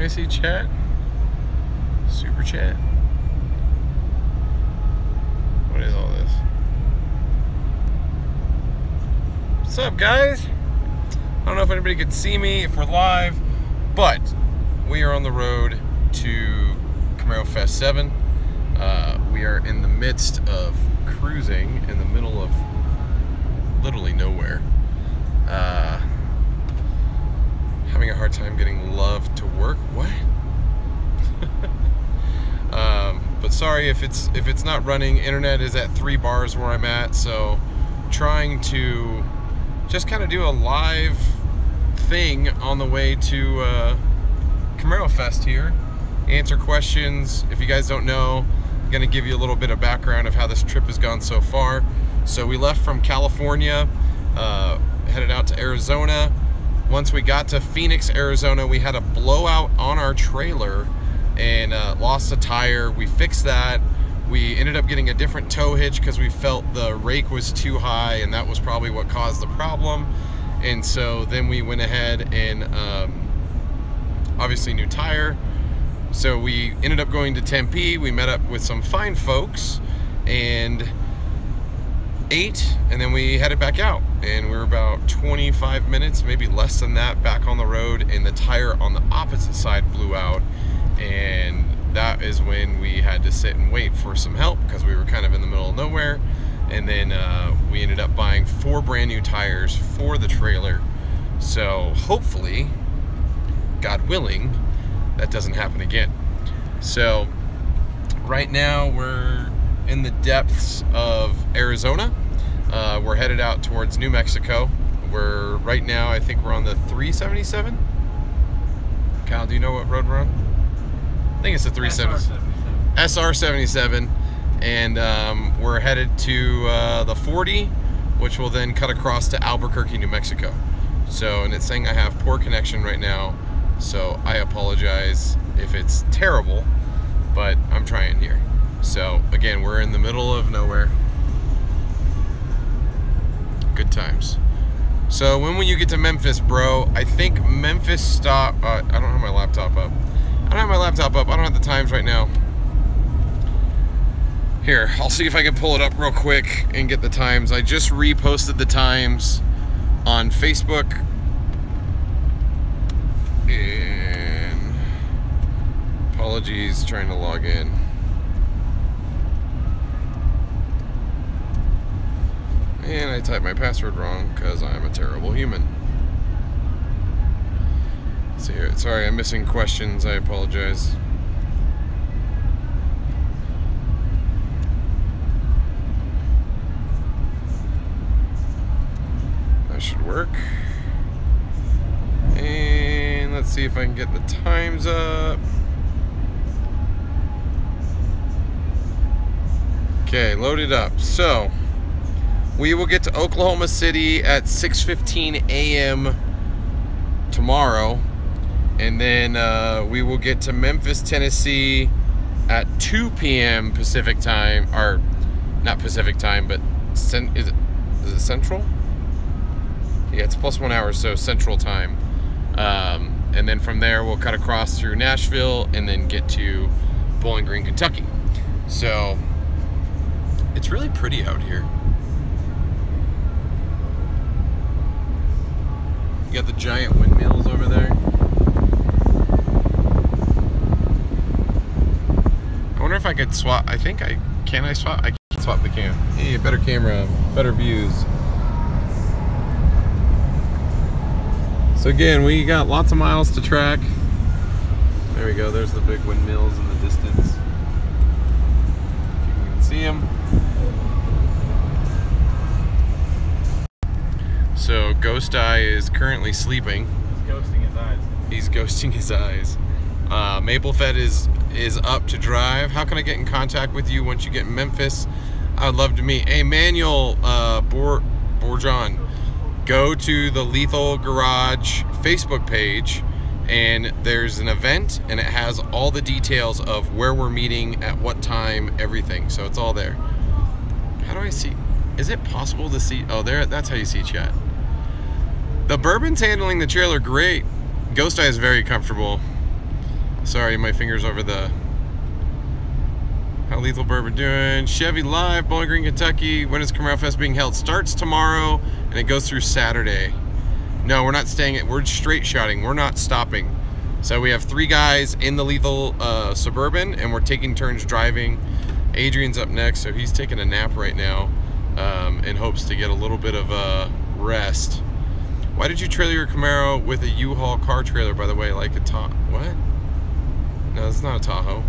I see chat? Super chat. What is all this? What's up, guys? I don't know if anybody could see me if we're live, but we are on the road to CamaroFest 7. We are in the midst of cruising in the middle of literally nowhere. Having a hard time getting love to work. What? But sorry if it's not running. Internet is at 3 bars where I'm at, so trying to just kind of do a live thing on the way to CamaroFest here. Answer questions. If you guys don't know, I'm gonna give you a little bit of background of how this trip has gone so far. So we left from California, headed out to Arizona. Once we got to Phoenix, Arizona, we had a blowout on our trailer and lost a tire. We fixed that. We ended up getting a different tow hitch because we felt the rake was too high, and that was probably what caused the problem. And so then we went ahead and obviously new tire. So we ended up going to Tempe. We met up with some fine folks and ate, and then we headed back out, and we were about 25 minutes, maybe less than that, back on the road, and the tire on the opposite side blew out, and that is when we had to sit and wait for some help because we were kind of in the middle of nowhere. And then we ended up buying 4 brand new tires for the trailer, so hopefully, God willing, that doesn't happen again. So right now we're in the depths of Arizona. We're headed out towards New Mexico. We're right now, I think we're on the 377. Kyle, do you know what road we're on? I think it's the 377. SR77. And we're headed to the 40, which will then cut across to Albuquerque, New Mexico. So, and it's saying I have poor connection right now, so I apologize if it's terrible, but I'm trying here. So again, we're in the middle of nowhere. Good times. So when will you get to Memphis, bro? I think Memphis stop. I don't have my laptop up. I don't have the times right now. Here, I'll see if I can pull it up real quick and get the times. I just reposted the times on Facebook. And apologies, trying to log in. And I typed my password wrong because I'm a terrible human. Let's see here. Sorry, I'm missing questions. I apologize. That should work. And let's see if I can get the times up. Okay, loaded up. So we will get to Oklahoma City at 6:15 a.m. tomorrow, and then we will get to Memphis, Tennessee at 2 p.m. Pacific time, or not Pacific time, but is it Central? Yeah, it's +1 hour, so Central time. And then from there we'll cut across through Nashville and then get to Bowling Green, Kentucky. So it's really pretty out here. You got the giant windmills over there. I wonder if I could swap. I think can I swap? I can't swap the cam. Hey, better camera, better views. So again, we got lots of miles to track. There we go, there's the big windmills in the distance. If you can see them. So Ghost Eye is currently sleeping. He's ghosting his eyes. He's ghosting his eyes. Maple Fed is up to drive. How can I get in contact with you once you get in Memphis? I'd love to meet. Hey, Manuel Bourgeon, go to the Lethal Garage Facebook page, and there's an event, and it has all the details of where we're meeting, at what time, everything. So it's all there. How do I see? Is it possible to see? Oh, there. That's how you see chat. The Bourbons handling the trailer great. Ghost Eye is very comfortable. Sorry, my finger's over the... How Lethal Bourbon doing? Chevy Live, Bowling Green, Kentucky. When is CamaroFest being held? Starts tomorrow and it goes through Saturday. No, we're not staying at... We're straight shotting. We're not stopping. So we have 3 guys in the Lethal Suburban, and we're taking turns driving. Adrian's up next, so he's taking a nap right now in hopes to get a little bit of rest. Why did you trailer your Camaro with a U-Haul car trailer, by the way, like a Tahoe? What? No, it's not a Tahoe.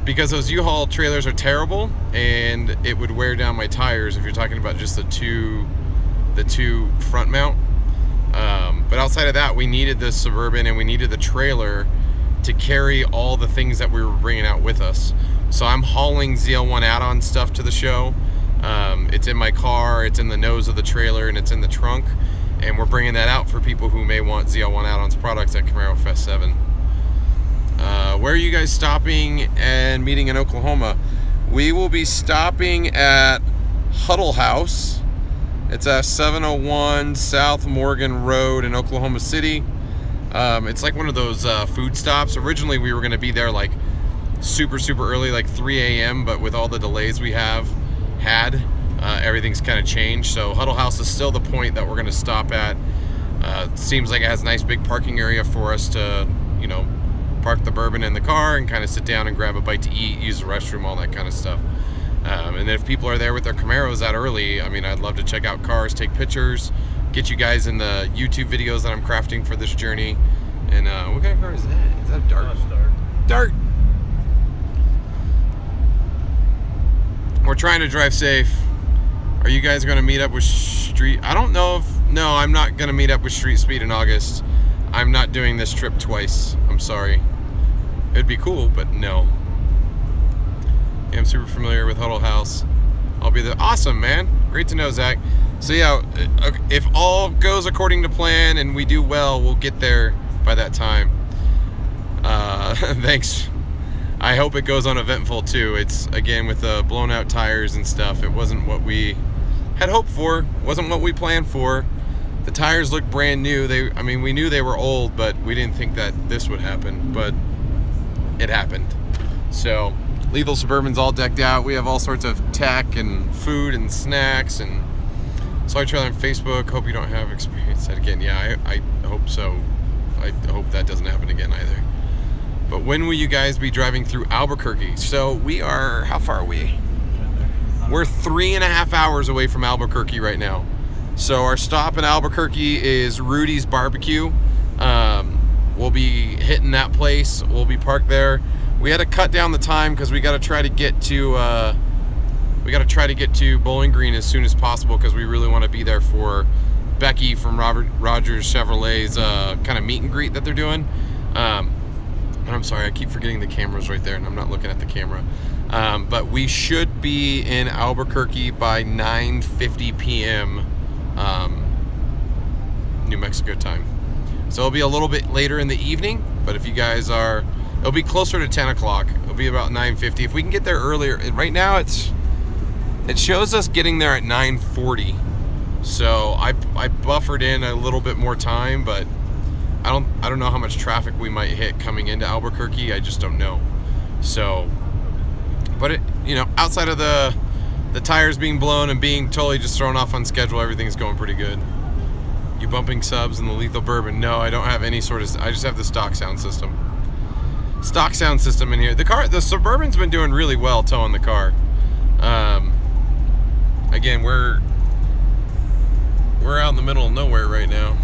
Because those U-Haul trailers are terrible, and it would wear down my tires if you're talking about just the two front mount. But outside of that, we needed this Suburban and we needed the trailer to carry all the things that we were bringing out with us. So I'm hauling ZL1 add-on stuff to the show. It's in my car, it's in the nose of the trailer, and it's in the trunk. And we're bringing that out for people who may want ZL1 add-ons products at CamaroFest 7. Where are you guys stopping and meeting in Oklahoma? We will be stopping at Huddle House. It's at 701 South Morgan Road in Oklahoma City. It's like one of those food stops. Originally we were going to be there like super early, like 3 a.m., but with all the delays we had, everything's kind of changed. So Huddle House is still the point that we're going to stop at. Seems like it has a nice big parking area for us to, you know, park the bourbon in the car and kind of sit down and grab a bite to eat, use the restroom, all that kind of stuff. And if people are there with their Camaros that early, I mean, I'd love to check out cars, take pictures, get you guys in the YouTube videos that I'm crafting for this journey. And what kind of car is that? Is that a Dart? Dart! We're trying to drive safe. Are you guys going to meet up with Street? I don't know if... No, I'm not going to meet up with Street Speed in August. I'm not doing this trip twice. I'm sorry. It'd be cool, but no. Yeah, I'm super familiar with Huddle House. I'll be there. Awesome, man. Great to know, Zach. So yeah, if all goes according to plan and we do well, we'll get there by that time. Thanks. I hope it goes uneventful too. It's, again, with the blown out tires and stuff, it wasn't what we had hoped for. Wasn't what we planned for. The tires look brand new. I mean, we knew they were old, but we didn't think that this would happen, but it happened. So Lethal Suburban's all decked out. We have all sorts of tech and food and snacks, and saw a trailer on Facebook. Hope you don't have experience that again. Yeah, I hope so. I hope that doesn't happen again either. But when will you guys be driving through Albuquerque? So we are, how far are we? We're 3.5 hours away from Albuquerque right now. So our stop in Albuquerque is Rudys BBQ. We'll be hitting that place. We'll be parked there. We had to cut down the time because we got to try to get to Bowling Green as soon as possible, because we really want to be there for Becky from Rogers Chevrolet's kind of meet and greet that they're doing. I'm sorry, I keep forgetting the camera's right there and I'm not looking at the camera. But we should be in Albuquerque by 9:50 p.m. New Mexico time. So it'll be a little bit later in the evening, but if you guys are, it'll be closer to 10 o'clock. It'll be about 9:50. If we can get there earlier, right now it shows us getting there at 9:40. So I buffered in a little bit more time, but I don't know how much traffic we might hit coming into Albuquerque. I just don't know. So, but you know, outside of the tires being blown and being totally just thrown off on schedule, everything's going pretty good. You bumping subs in the Lethal Bourbon? No, I don't have any sort of. I just have the stock sound system. Stock sound system in here. The Suburban's been doing really well towing the car. Again, we're out in the middle of nowhere right now.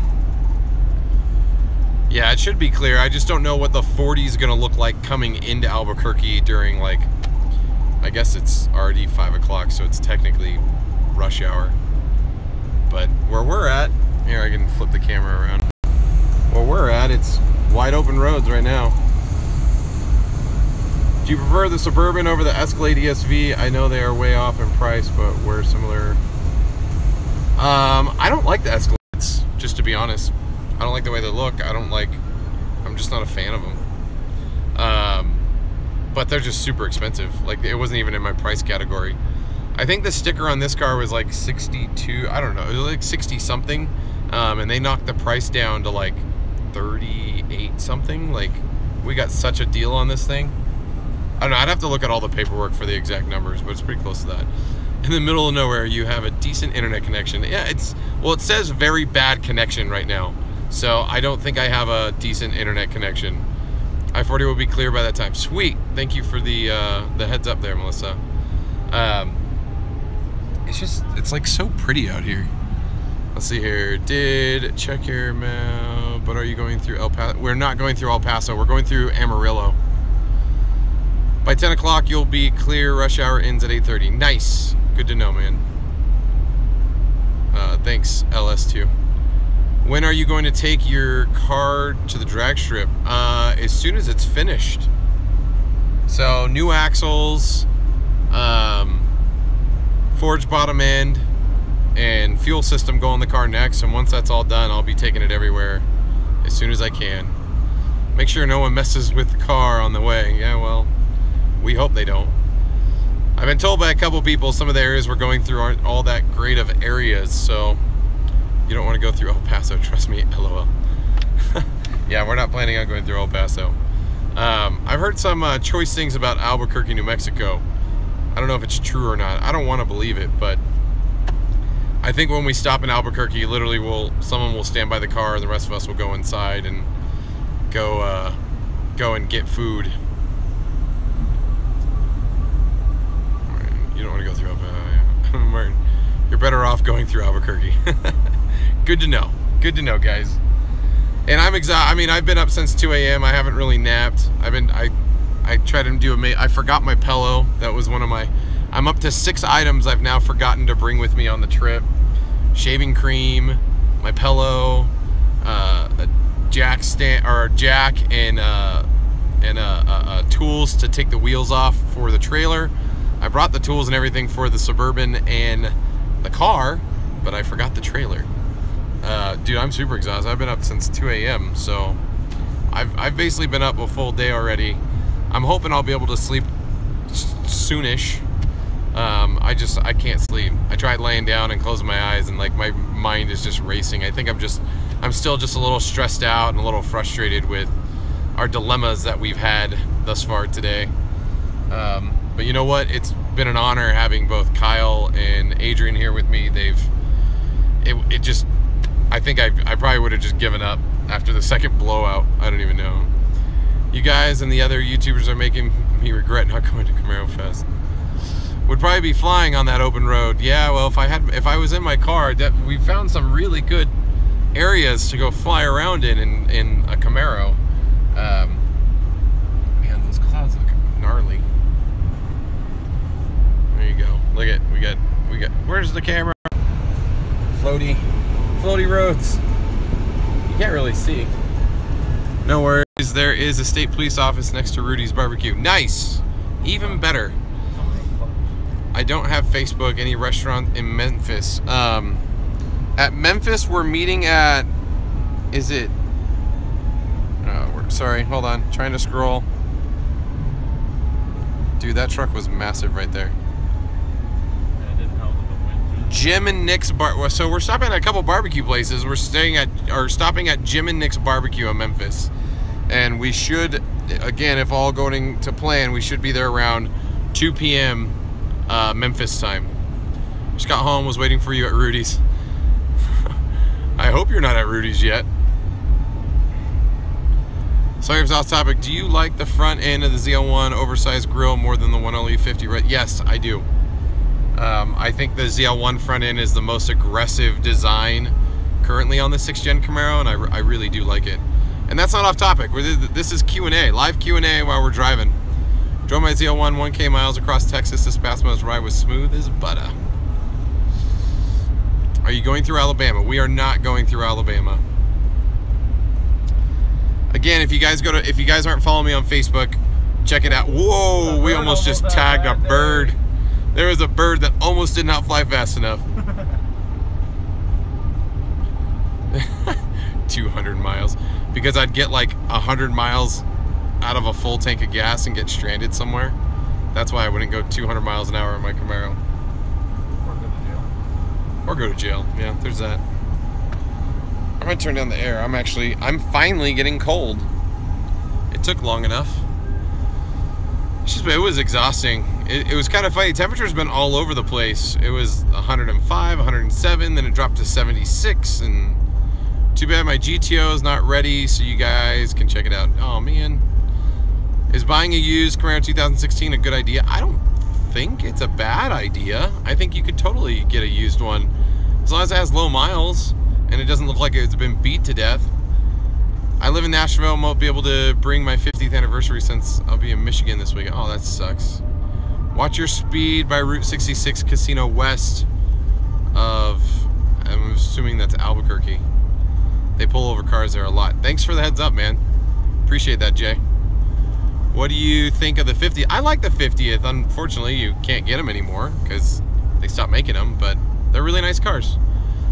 Yeah, it should be clear. I just don't know what the 40 is going to look like coming into Albuquerque during, like, I guess it's already 5 o'clock, so it's technically rush hour. But where we're at, here, I can flip the camera around. Where we're at, it's wide open roads right now. Do you prefer the Suburban over the Escalade ESV? I know they are way off in price, but we're similar. I don't like the Escalades, just to be honest. I don't like the way they look. I'm just not a fan of them. But they're just super expensive. Like, it wasn't even in my price category. I think the sticker on this car was like 62, I don't know, it was like 60 something. And they knocked the price down to like 38 something. Like, we got such a deal on this thing. I don't know, I'd have to look at all the paperwork for the exact numbers, but it's pretty close to that. In the middle of nowhere, you have a decent internet connection. Yeah, well, it says very bad connection right now, so I don't think I have a decent internet connection. I-40 will be clear by that time. Sweet. Thank you for the heads up there, Melissa. It's like so pretty out here. Let's see here. Did check your map, but are you going through El Paso? We're not going through El Paso. We're going through Amarillo. By 10 o'clock, you'll be clear. Rush hour ends at 8:30. Nice. Good to know, man. Thanks, LS2. When are you going to take your car to the drag strip? As soon as it's finished. So, new axles, forged bottom end, and fuel system go on the car next. And once that's all done, I'll be taking it everywhere as soon as I can. Make sure no one messes with the car on the way. Yeah, well, we hope they don't. I've been told by a couple people some of the areas we're going through aren't all that great of areas, so you don't want to go through El Paso, trust me, LOL. Yeah, we're not planning on going through El Paso. I've heard some choice things about Albuquerque, New Mexico. I don't know if it's true or not. I don't want to believe it, but I think when we stop in Albuquerque, literally someone will stand by the car and the rest of us will go inside and go and get food. You don't want to go through Albuquerque. Martin, you're better off going through Albuquerque. Good to know. Good to know, guys. And I'm exhausted. I mean, I've been up since 2 a.m. I haven't really napped. I tried to do I forgot my pillow. That was one of my... I'm up to 6 items I've now forgotten to bring with me on the trip. Shaving cream, my pillow, a jack stand, or a jack, and tools to take the wheels off for the trailer. I brought the tools and everything for the Suburban and the car, but I forgot the trailer. Dude, I'm super exhausted. I've been up since 2 a.m. so I've basically been up a full day already. I'm hoping I'll be able to sleep soonish. I can't sleep. I tried laying down and closing my eyes, and like my mind is just racing. I think I'm still just a little stressed out and a little frustrated with our dilemmas that we've had thus far today. But you know what? It's been an honor having both Kyle and Adrian here with me. I think I probably would have just given up after the second blowout. I don't even know. You guys and the other YouTubers are making me regret not going to CamaroFest. Would probably be flying on that open road. Yeah, well, if I was in my car, we found some really good areas to go fly around in a Camaro. Man, those clouds look gnarly. There you go. Look at we got. Where's the camera? Floaty roads. You can't really see. No worries. There is a state police office next to Rudys BBQ. Nice. Even better. I don't have Facebook. Any restaurant in Memphis? At Memphis, we're meeting at. Is it? Sorry. Hold on. Trying to scroll. Dude, that truck was massive right there. Jim and Nick's bar. So we're stopping at a couple barbecue places. We're stopping at Jim and Nick's barbecue in Memphis, and we should, again, if all going to plan, we should be there around 2 p.m. Memphis time. Just got home. Was waiting for you at Rudy's. I hope you're not at Rudy's yet. Sorry if it's off topic. Do you like the front end of the ZL1 oversized grille more than the 1LE50? Yes, I do. I think the ZL1 front end is the most aggressive design currently on the 6th gen Camaro, and I really do like it. And that's not off topic. This is Q&A, live Q&A while we're driving. Drove my ZL1 1K miles across Texas this past month's ride was smooth as butter. Are you going through Alabama? We are not going through Alabama. Again, if you guys aren't following me on Facebook, check it out. Whoa, we almost just tagged a bird. There was a bird that almost did not fly fast enough. 200 miles. Because I'd get like 100 miles out of a full tank of gas and get stranded somewhere. That's why I wouldn't go 200 miles an hour in my Camaro. Or go to jail. Or go to jail. Yeah, there's that. I'm gonna turn down the air. I'm finally getting cold. It took long enough. It was exhausting. It was kind of funny. Temperature's been all over the place. It was 105, 107, then it dropped to 76, and too bad my GTO is not ready, so you guys can check it out. Oh man. Is buying a used Camaro 2016 a good idea? I don't think it's a bad idea. I think you could totally get a used one. As long as it has low miles, and it doesn't look like it's been beat to death. I live in Nashville and won't be able to bring my 50th anniversary since I'll be in Michigan this weekend. Oh, that sucks. Watch your speed by Route 66 Casino west of, I'm assuming that's Albuquerque. They pull over cars there a lot. Thanks for the heads up, man. Appreciate that, Jay. What do you think of the 50th? I like the 50th. Unfortunately, you can't get them anymore because they stopped making them, but they're really nice cars.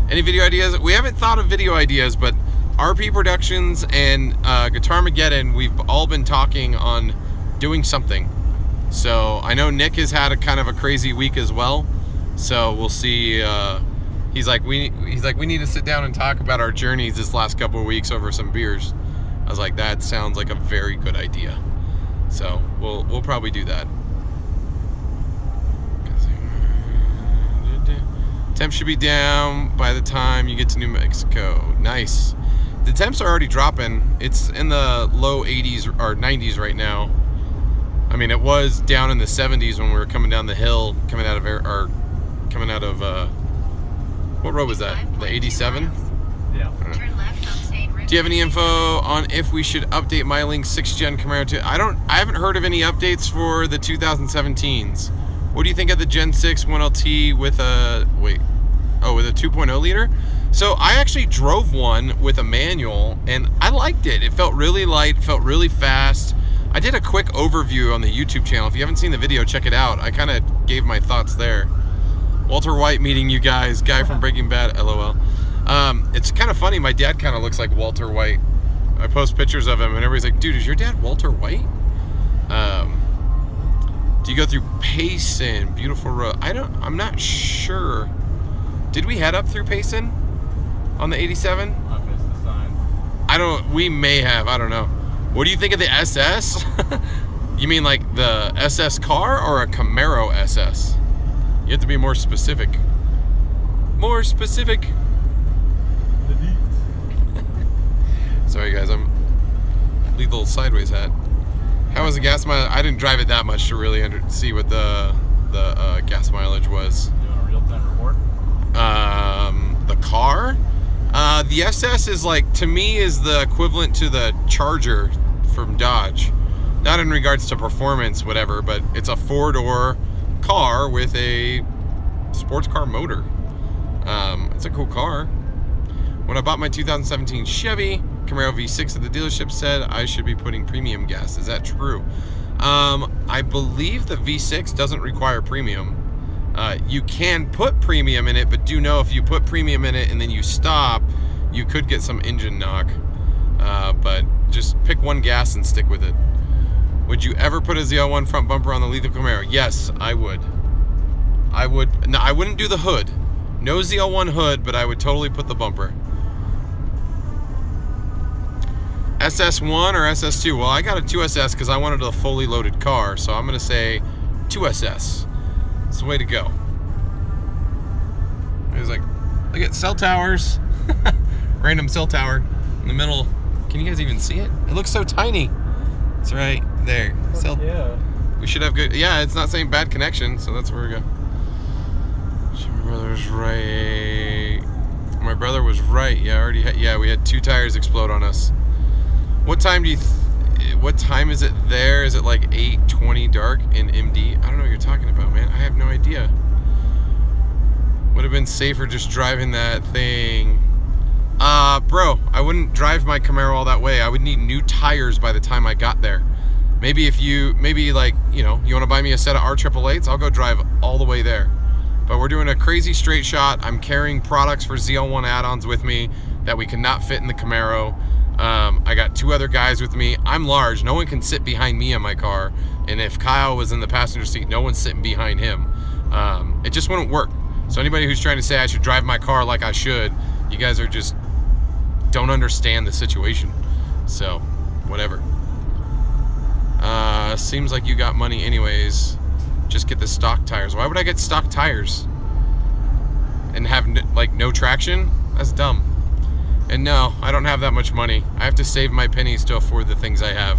Any video ideas? We haven't thought of video ideas, but RP Productions and Guitarmageddon, we've all been talking on doing something. So I know Nick has had a kind of a crazy week as well. So we'll see. He's like, we need to sit down and talk about our journeys this last couple of weeks over some beers. I was like, that sounds like a very good idea. So we'll probably do that. Temp should be down by the time you get to New Mexico. Nice. The temps are already dropping. It's in the low 80s or 90s right now. I mean, it was down in the 70s when we were coming down the hill, coming out of what road was that? The 87? Yeah. Do you have any info on if we should update MyLink 6th Gen Camaro to? I haven't heard of any updates for the 2017s. What do you think of the Gen 6 1LT with a, with a 2.0 liter? So I actually drove one with a manual and I liked it. It felt really light, felt really fast. I did a quick overview on the YouTube channel. If you haven't seen the video, check it out. I kind of gave my thoughts there. Walter White meeting you guys, guy from Breaking Bad, LOL. It's kind of funny, my dad kind of looks like Walter White. I post pictures of him and everybody's like, dude, is your dad Walter White? Do you go through Payson? Beautiful road. I'm not sure. Did we head up through Payson on the 87? I missed the sign. We may have, I don't know. What do you think of the SS? You mean like the SS car or a Camaro SS? You have to be more specific. More specific. Sorry guys, I'm lethal sideways hat. How was the gas mileage? I didn't drive it that much to really see what the gas mileage was. You want a real-time report? The car? The SS is like, to me, is the equivalent to the Charger from Dodge. Not in regards to performance, whatever, but it's a four-door car with a sports car motor. It's a cool car. When I bought my 2017 Chevy Camaro V6 at the dealership said I should be putting premium gas. Is that true? I believe the V6 doesn't require premium. You can put premium in it, but do know if you put premium in it and then you stop, you could get some engine knock. But just pick one gas and stick with it. Would you ever put a ZL1 front bumper on the lethal Camaro? Yes, I would. No, I wouldn't do the hood. No ZL1 hood, but I would totally put the bumper. SS1 or SS2? Well, I got a 2SS because I wanted a fully loaded car, so I'm going to say 2SS. It's the way to go. It's like, look at cell towers. Random cell tower in the middle. Can you guys even see it? It looks so tiny. It's right there. Cell. Yeah. We should have good. Yeah, it's not saying bad connection, so that's where we go. My brother's right. My brother was right. Yeah, already. Yeah, we had 2 tires explode on us. What time do you? What time is it there? Is it like 8:20 dark in MD? I don't know what you're talking about, man. I have no idea. Would have been safer just driving that thing. Bro, I wouldn't drive my Camaro all that way. I would need new tires by the time I got there. Maybe if you, like, you know, you want to buy me a set of R888s, I'll go drive all the way there. But we're doing a crazy straight shot. I'm carrying products for ZL1 add-ons with me that we cannot fit in the Camaro. I got 2 other guys with me. I'm large. No one can sit behind me in my car. And if Kyle was in the passenger seat, no one's sitting behind him. It just wouldn't work. So anybody who's trying to say I should drive my car like I should, you guys are just don't understand the situation. So, whatever. Seems like you got money anyways. Just get the stock tires. Why would I get stock tires? And have, like, no traction? That's dumb. And no, I don't have that much money. I have to save my pennies to afford the things I have.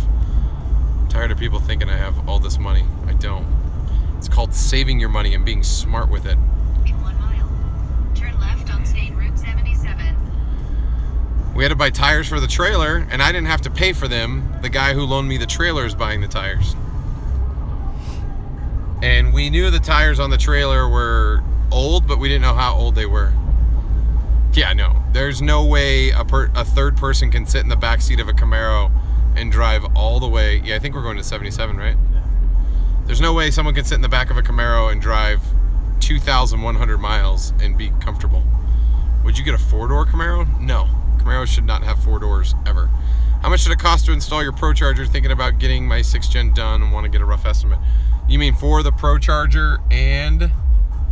I'm tired of people thinking I have all this money. I don't. It's called saving your money and being smart with it. In 1 mile, turn left on State Route 77. We had to buy tires for the trailer, and I didn't have to pay for them. The guy who loaned me the trailer is buying the tires. And we knew the tires on the trailer were old, but we didn't know how old they were. Yeah, no. There's no way a third person can sit in the back seat of a Camaro and drive all the way. Yeah, I think we're going to 77, right? There's no way someone can sit in the back of a Camaro and drive 2,100 miles and be comfortable. Would you get a 4-door Camaro? No. Camaro should not have 4 doors, ever. How much should it cost to install your Pro Charger? Thinking about getting my 6th gen done and want to get a rough estimate. You mean for the Pro Charger and...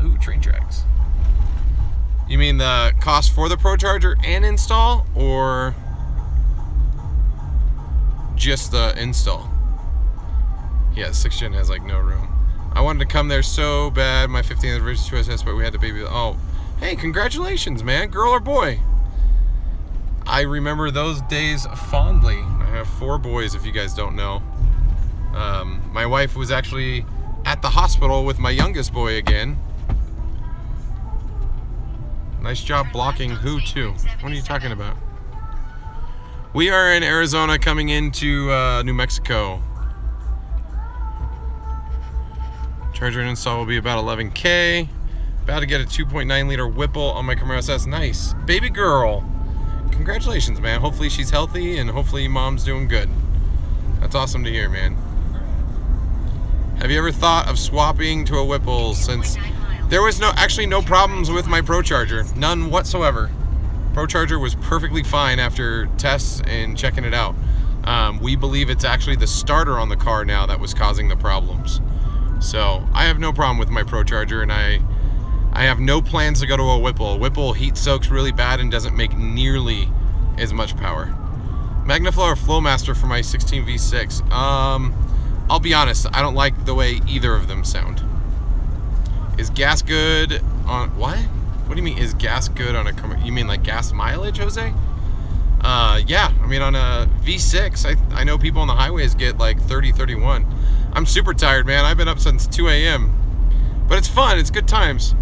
Ooh, train tracks. You mean the cost for the Pro Charger and install, or just the install? Yeah, 6th gen has like no room. I wanted to come there so bad, my 15th anniversary to SS, but we had to baby. Oh, hey, congratulations, man, girl or boy? I remember those days fondly. I have 4 boys, if you guys don't know. My wife was actually at the hospital with my youngest boy again. Nice job blocking who too? What are you talking about? We are in Arizona coming into New Mexico. Charger and install will be about 11K. About to get a 2.9 liter Whipple on my Camaro SS. Nice. Baby girl. Congratulations, man. Hopefully she's healthy and hopefully mom's doing good. That's awesome to hear, man. Have you ever thought of swapping to a Whipple since there was actually no problems with my Pro Charger? None whatsoever. Pro Charger was perfectly fine after tests and checking it out. We believe it's actually the starter on the car now that was causing the problems. So I have no problem with my Pro Charger, and I have no plans to go to a Whipple. A Whipple heat soaks really bad and doesn't make nearly as much power. Magnaflow or Flowmaster for my 16 V6. I'll be honest, I don't like the way either of them sound. Is gas good on what? What do you mean, is gas good on a, you mean like gas mileage, Jose? Yeah, I mean on a V6, I know people on the highways get like 30, 31. I'm super tired, man. I've been up since 2 a.m. But it's fun, it's good times.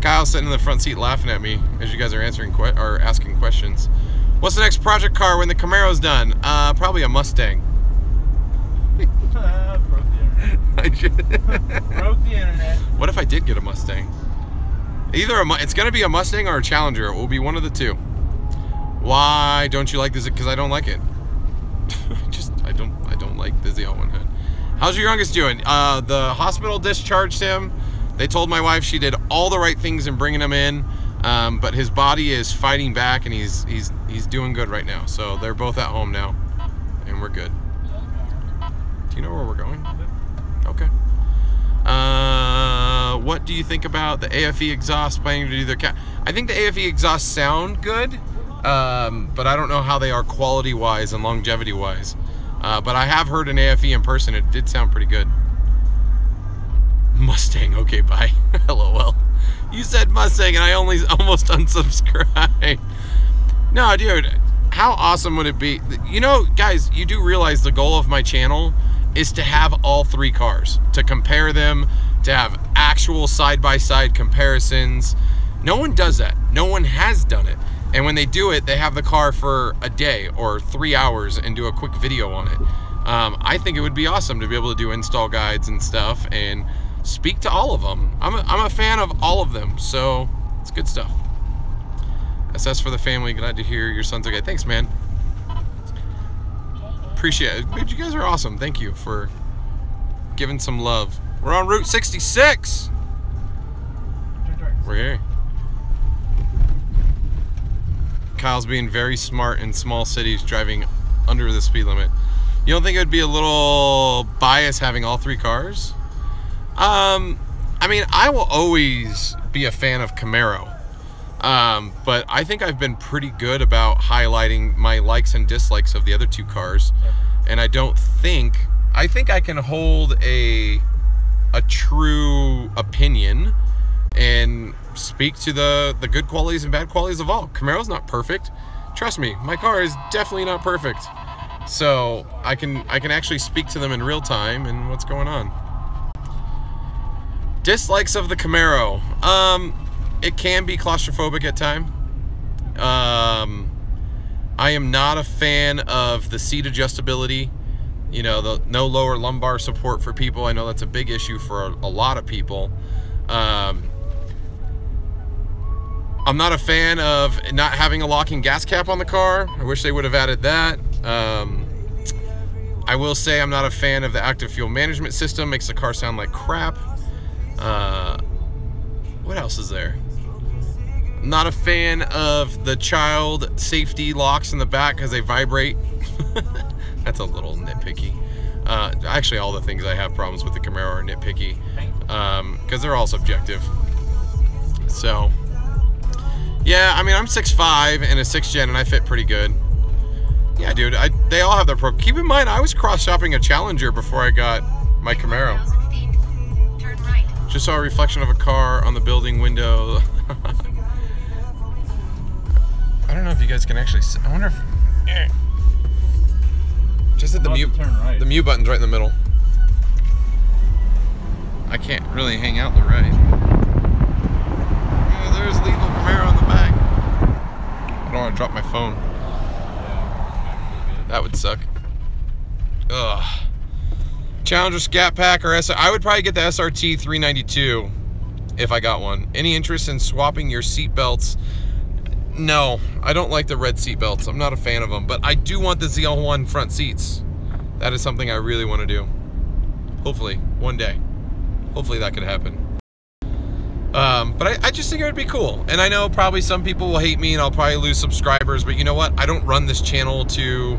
Kyle's sitting in the front seat laughing at me as you guys are answering or asking questions. What's the next project car when the Camaro's done? Probably a Mustang. Broke the internet. Broke the internet. What if I did get a Mustang? Either it's gonna be a Mustang or a Challenger. It will be one of the two. Why don't you like this? Because I don't like it. I don't like the ZL100. How's your youngest doing? The hospital discharged him. They told my wife she did all the right things in bringing him in, but his body is fighting back, and he's doing good right now. So they're both at home now, and we're good. Do you know where we're going? Okay. What do you think about the AFE exhaust planning to do their cat? I think the AFE exhausts sound good, but I don't know how they are quality-wise and longevity-wise. But I have heard an AFE in person. It did sound pretty good. Mustang, okay, bye. LOL. You said Mustang and I almost unsubscribed. No, dude, how awesome would it be? You know, guys, you do realize the goal of my channel is to have all 3 cars, to compare them, to have actual side-by-side comparisons. No one does that. No one has done it. And when they do it, they have the car for a day or 3 hours and do a quick video on it. I think it would be awesome to be able to do install guides and stuff and speak to all of them. I'm a fan of all of them, so it's good stuff. SS for the family. Glad to hear your son's okay. Thanks, man. Appreciate it. Dude, you guys are awesome. Thank you for giving some love. We're on Route 66. We're here. Kyle's being very smart in small cities, driving under the speed limit. You don't think it would be a little bias having all 3 cars? I mean, I will always be a fan of Camaro. But I think I've been pretty good about highlighting my likes and dislikes of the other two cars. And I think I can hold a true opinion and speak to the good qualities and bad qualities of all. Camaro's not perfect. Trust me, my car is definitely not perfect. So I can actually speak to them in real time and what's going on. Dislikes of the Camaro. It can be claustrophobic at times. I am not a fan of the seat adjustability. You know, the no lower lumbar support for people. I know that's a big issue for a lot of people. I'm not a fan of not having a locking gas cap on the car. I wish they would have added that. I will say I'm not a fan of the active fuel management system. Makes the car sound like crap. What else is there? I'm not a fan of the child safety locks in the back because they vibrate. That's a little nitpicky. Actually, all the things I have problems with the Camaro are nitpicky because they're all subjective. So, yeah, I mean, I'm 6'5" and a 6th gen, and I fit pretty good. Yeah, dude, they all have their pro. Keep in mind, I was cross-shopping a Challenger before I got my Camaro. Turn right. Just saw a reflection of a car on the building window. I don't know if you guys can actually see. I wonder if... Just hit the mute. Right. The mute button's right in the middle. I can't really hang out the right. Yeah, there's legal Camaro in the back. I don't want to drop my phone. That would suck. Ugh. Challenger Scat Pack or SR. I would probably get the SRT 392 if I got one. Any interest in swapping your seat belts? No, I don't like the red seat belts. I'm not a fan of them, but I do want the ZL1 front seats. That is something I really want to do. Hopefully, one day. Hopefully that could happen. But I just think it would be cool. And I know probably some people will hate me and I'll probably lose subscribers, but you know what? I don't run this channel to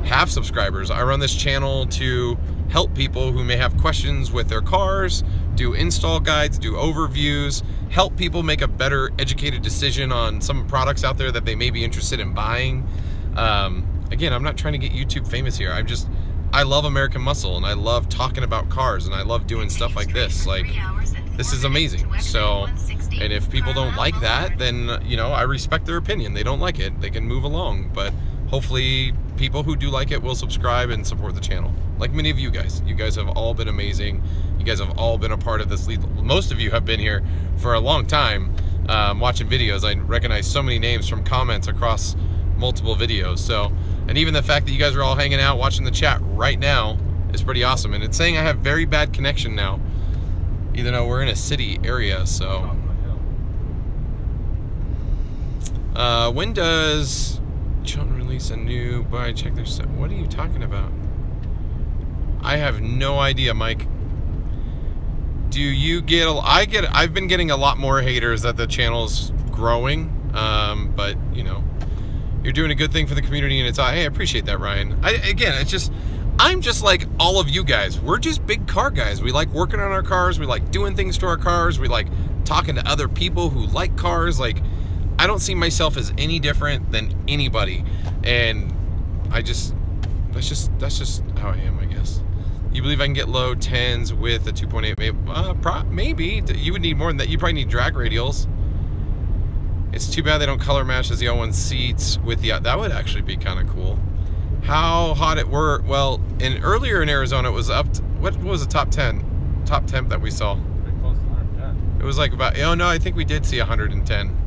have subscribers. I run this channel to help people who may have questions with their cars, do install guides, do overviews, help people make a better educated decision on some products out there that they may be interested in buying. Again, I'm not trying to get YouTube famous here. I love American Muscle and I love talking about cars and I love doing stuff like this. Like, this is amazing. So, and if people don't like that, then, you know, I respect their opinion. They don't like it, they can move along. But hopefully people who do like it will subscribe and support the channel. Like many of you guys. You guys have all been amazing. You guys have all been a part of this lead. Most of you have been here for a long time watching videos. I recognize so many names from comments across multiple videos. So, and even the fact that you guys are all hanging out watching the chat right now is pretty awesome. And it's saying I have very bad connection now, even though we're in a city area. So when does Children release a new buy? Check their set. What are you talking about? I have no idea, Mike. Do you get I've been getting a lot more haters that the channel's growing, but you know, you're doing a good thing for the community, and hey, I appreciate that, Ryan. Again, it's just, I'm just like all of you guys. We're just big car guys. We like working on our cars. We like doing things to our cars. We like talking to other people who like cars. Like, I don't see myself as any different than anybody, and that's just how I am, I guess. You believe I can get low 10s with a 2.8? Maybe. You would need more than that. You probably need drag radials. It's too bad they don't color match the ZL1 seats with the... That would actually be kind of cool. How hot it were... Well, earlier in Arizona, it was up to... What was the top 10? Top temp that we saw? Pretty close to 110. It was like about... Oh, no, I think we did see 110.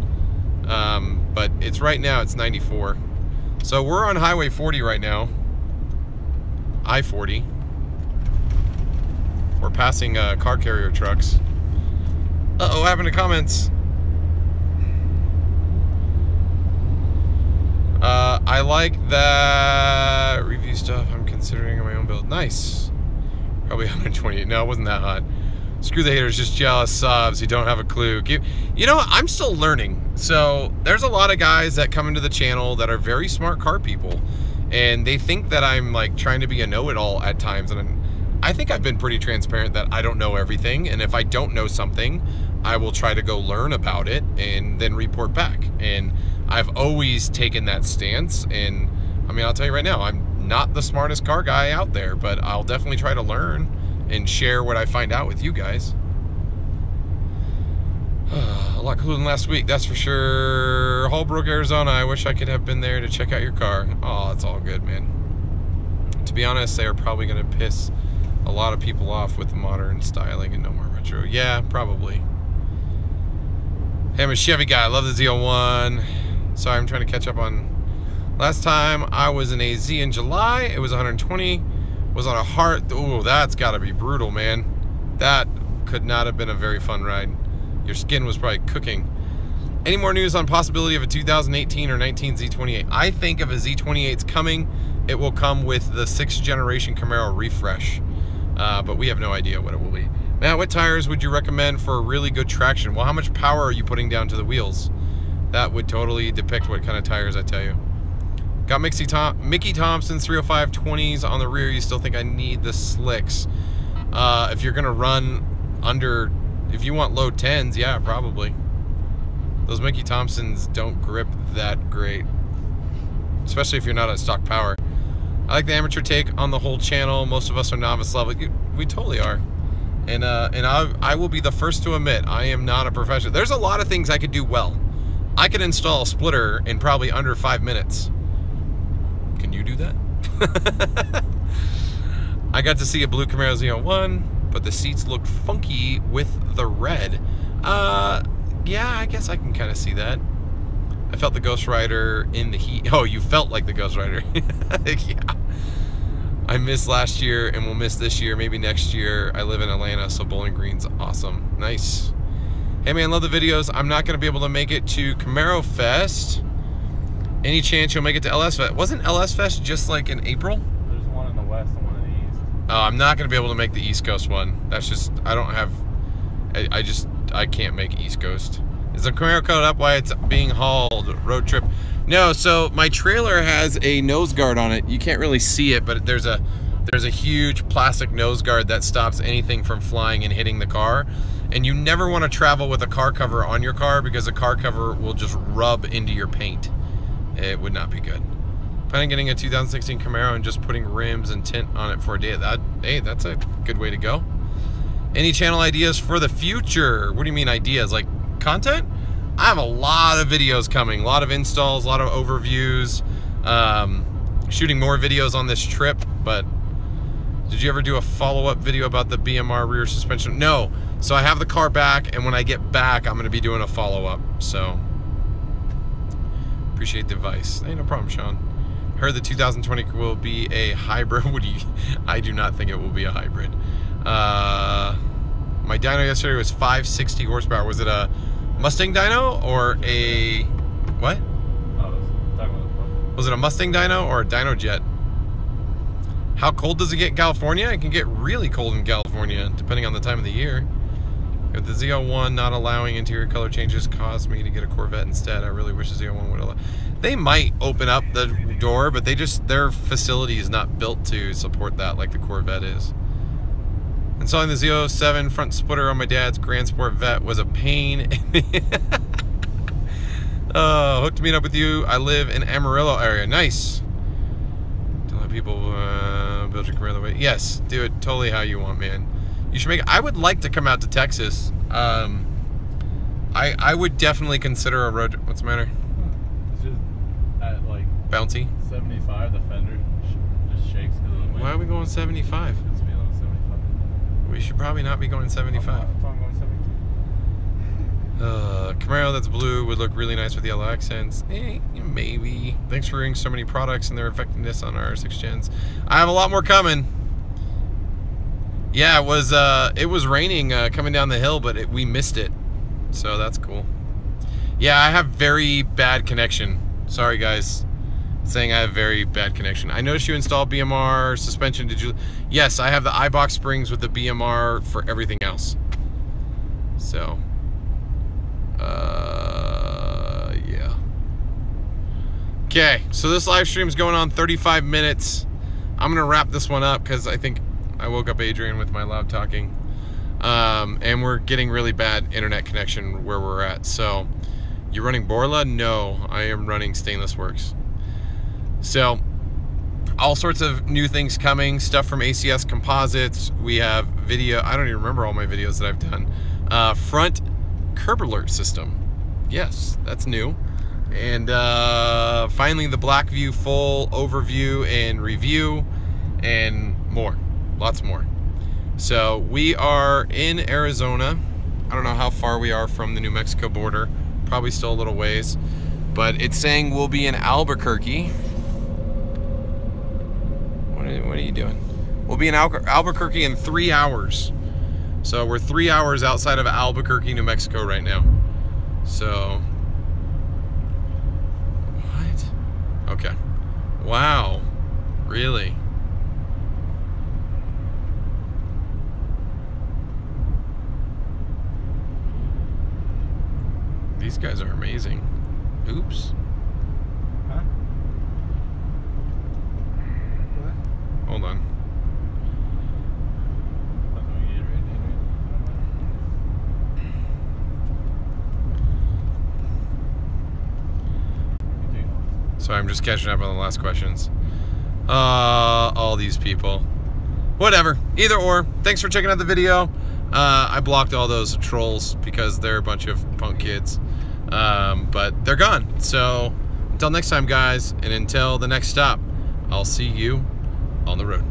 But it's right now, it's 94. So we're on Highway 40 right now. I-40. We're passing car carrier trucks. Uh-oh, what happened to comments? I like that review stuff. I'm considering my own build. Nice. Probably 128. No, it wasn't that hot. Screw the haters, just jealous sobs who don't have a clue. You know what? I'm still learning. So there's a lot of guys that come into the channel that are very smart car people, and they think that I'm like trying to be a know-it-all at times, and I think I've been pretty transparent that I don't know everything, and if I don't know something, I will try to go learn about it and then report back. And I've always taken that stance. And I mean, I'll tell you right now, I'm not the smartest car guy out there, but I'll definitely try to learn and share what I find out with you guys. A lot cooler than last week, that's for sure. Holbrook, Arizona. I wish I could have been there to check out your car. Oh, it's all good, man. To be honest, they are probably going to piss a lot of people off with the modern styling and no more retro. Yeah, probably. Hey, I'm a Chevy guy. I love the Z01. Sorry, I'm trying to catch up on... Last time I was in AZ in July, it was 120. Was on a heart. Oh, that's got to be brutal, man. That could not have been a very fun ride. Your skin was probably cooking. Any more news on possibility of a 2018 or 19 Z28? I think if a Z28's coming, it will come with the 6th generation Camaro refresh. But we have no idea what it will be. Matt, what tires would you recommend for really good traction? Well, how much power are you putting down to the wheels? That would totally depict what kind of tires I tell you. Got Mickey Thompson's 305 20s on the rear. You still think I need the slicks? If you're gonna run under, if you want low 10s, yeah, probably. Those Mickey Thompsons don't grip that great, especially if you're not at stock power. I like the amateur take on the whole channel. Most of us are novice level. We totally are. And I will be the first to admit, I am not a professional. There's a lot of things I could do well. I could install a splitter in probably under 5 minutes. Can you do that? I got to see a blue Camaro Z01, but the seats looked funky with the red. Yeah, I guess I can kind of see that. I felt the Ghost Rider in the heat. Oh, you felt like the Ghost Rider. Yeah. I missed last year and will miss this year, maybe next year. I live in Atlanta, so Bowling Green's awesome. Nice. Hey man, love the videos. I'm not gonna be able to make it to CamaroFest. Any chance you'll make it to LS Fest? Wasn't LS Fest just like in April? There's one in the west and one in the east. Oh, I'm not gonna be able to make the East Coast one. That's just, I don't have, I can't make East Coast. Is the Camaro code up while it's being hauled? Road trip? No, so my trailer has a nose guard on it. You can't really see it, but there's a huge plastic nose guard that stops anything from flying and hitting the car. And you never want to travel with a car cover on your car because the car cover will just rub into your paint. It would not be good. Planning on getting a 2016 Camaro and just putting rims and tint on it for a day. Hey, that's a good way to go. Any channel ideas for the future? What do you mean ideas? Like content? I have a lot of videos coming, a lot of installs, a lot of overviews, shooting more videos on this trip. But did you ever do a follow-up video about the BMR rear suspension? No. So I have the car back, and when I get back, I'm going to be doing a follow-up. So appreciate the advice. Hey, no problem, Sean. Heard the 2020 will be a hybrid. I do not think it will be a hybrid. My dyno yesterday was 560 horsepower. Was it a Mustang dyno or a what? Was it a Mustang dyno or a dyno jet? How cold does it get in California? It can get really cold in California depending on the time of the year. If the Z01 not allowing interior color changes caused me to get a Corvette instead, I really wish the Z01 would allow. They might open up the door, but their facility is not built to support that like the Corvette is. Installing the Z07 front splitter on my dad's Grand Sport Vet was a pain. Hooked to meet up with you. I live in Amarillo area. Nice. Don't let people build your career the way. Yes, do it totally how you want, man. You should make. I would like to come out to Texas. I would definitely consider a road. What's the matter? It's just at like bouncy. 75. The fender just shakes because of the wind. Why are we going 75? It's be like 75. We should probably not be going 75. I'm going 72. Camaro that's blue would look really nice with yellow accents. Maybe. Thanks for reading so many products and their effectiveness on our 6 gens. I have a lot more coming. Yeah, it was raining coming down the hill, but we missed it. So that's cool. Yeah, I have very bad connection. Sorry, guys. Saying I have very bad connection. I noticed you installed BMR suspension. Did you? Yes, I have the iBox springs with the BMR for everything else. So, yeah. Okay, so this live stream is going on 35 minutes. I'm gonna wrap this one up because I think I woke up Adrian with my loud talking. And we're getting really bad internet connection where we're at. So, you're running Borla? No, I am running Stainless Works. So, all sorts of new things coming, stuff from ACS Composites. We have video, I don't even remember all my videos that I've done. Front curb alert system. Yes, that's new. And finally the Blackview full overview and review and more, lots more. So we are in Arizona. I don't know how far we are from the New Mexico border, probably still a little ways, but it's saying we'll be in Albuquerque. What are you doing? We'll be in Albuquerque in 3 hours. So we're 3 hours outside of Albuquerque, New Mexico right now. So, what? Okay. Wow. Really? These guys are amazing. Oops. Huh? What? Hold on. Sorry, I'm just catching up on the last questions. All these people. Whatever. Either or. Thanks for checking out the video. I blocked all those trolls because they're a bunch of punk kids. But they're gone. So, until next time, guys, and until the next stop, I'll see you on the road.